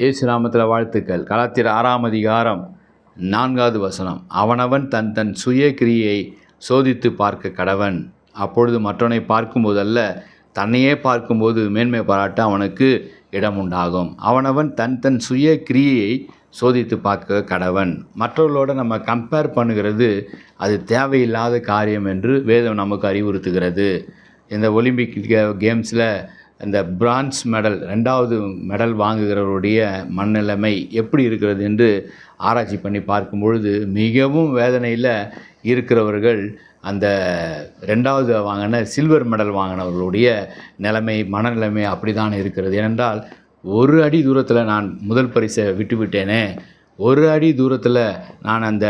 இயேசு நாமத்தில் வாழ்த்துக்கள். கலாத்தியர் 6ஆம் அதிகாரம் 4வது வசனம். அவனவன் தன் தன் சுய கிரியை சோதித்து பார்க்க கடவன். அப்பொழுது மற்றவனை பார்க்கும்போதல்ல, தன்னையே பார்க்கும்போது மேன்மை பாராட்ட அவனுக்கு இடம் உண்டாகும். அவனவன் தன் தன் சுய கிரியையை சோதித்து பார்க்க கடவன். மற்றவர்களோட நம்ம கம்பேர் பண்ணுகிறது அது தேவையில்லாத காரியம் என்று வேதம் நமக்கு அறிவுறுத்துகிறது. இந்த ஒலிம்பிக் கேம்ஸில் இந்த பிரான்ஸ் மெடல் 2வது மெடல் வாங்குகிறவருடைய மனநிலைமை எப்படி இருக்கிறது என்று ஆராய்ச்சி பண்ணி பார்க்கும் பொழுது மிகவும் வேதனையில் இருக்கிறவர்கள் அந்த 2வது வாங்கின சில்வர் மெடல் வாங்கினவர்களுடைய மனநிலைமை அப்படி தான் இருக்கிறது. ஏனென்றால் ஒரு அடி தூரத்தில் நான் முதல் பரிசை விட்டுவிட்டேனே, ஒரு அடி தூரத்தில் நான் அந்த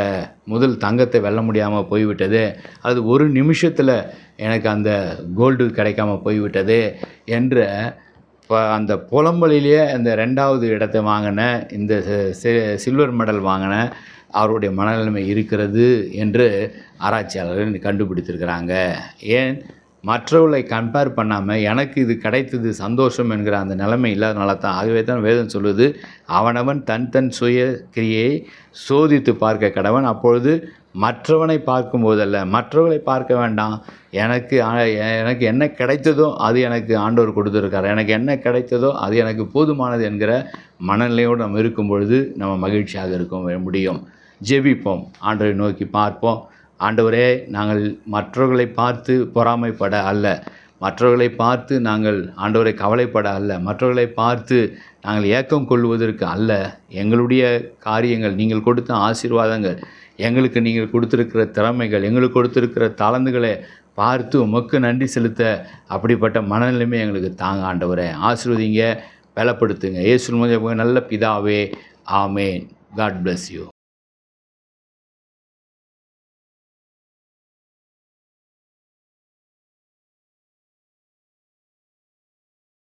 முதல் தங்கத்தை வெல்ல முடியாமல் போய்விட்டது, அது ஒரு நிமிஷத்தில் எனக்கு அந்த கோல்டு கிடைக்காமல் போய்விட்டது என்ற அந்த புலம்பலிலேயே அந்த 2வது இடத்தை வாங்கின இந்த சில்வர் மெடல் வாங்கின அவருடைய மனநிலைமை இருக்கிறது என்று ஆராய்ச்சியாளர்கள் கண்டுபிடித்திருக்கிறாங்க. ஏன் மற்றவர்களை கம்பேர் பண்ணாமல் எனக்கு இது கிடைத்தது சந்தோஷம் என்கிற அந்த நிலைமை இல்லாதனால தான். ஆகவே தான் வேதம் சொல்லுது, அவனவன் தன் தன் சுய கிரியை சோதித்து பார்க்க கடவன். அப்பொழுது மற்றவனை பார்க்கும்போதல்ல, மற்றவர்களை பார்க்க வேண்டாம், எனக்கு என்ன கிடைத்ததோ அது எனக்கு ஆண்டவர் கொடுத்துருக்கார், எனக்கு என்ன கிடைத்ததோ அது எனக்கு போதுமானது என்கிற மனநிலையோடு நம்ம இருக்கும் பொழுது நம்ம மகிழ்ச்சியாக இருக்க முடியும். ஜெபிப்போம், ஆண்டவரை நோக்கி பார்ப்போம். ஆண்டவரே, நாங்கள் மற்றவர்களை பார்த்து பொறாமைப்பட அல்ல, மற்றவர்களை பார்த்து நாங்கள் ஆண்டவரை கவலைப்பட அல்ல, மற்றவர்களை பார்த்து நாங்கள் ஏக்கம் கொள்வதற்கு அல்ல. எங்களுடைய காரியங்கள், நீங்கள் கொடுத்த ஆசீர்வாதங்கள், எங்களுக்கு நீங்கள் கொடுத்துருக்கிற திறமைகள், எங்களுக்கு கொடுத்துருக்கிற தாளந்துகளை பார்த்து உமக்கு நன்றி செலுத்த அப்படிப்பட்ட மனநிலைமை எங்களுக்கு தாங்க. ஆண்டவரை ஆசீர்வதிங்க, பலப்படுத்துங்க. இயேசு நல்ல பிதாவே, ஆமேன். God bless you.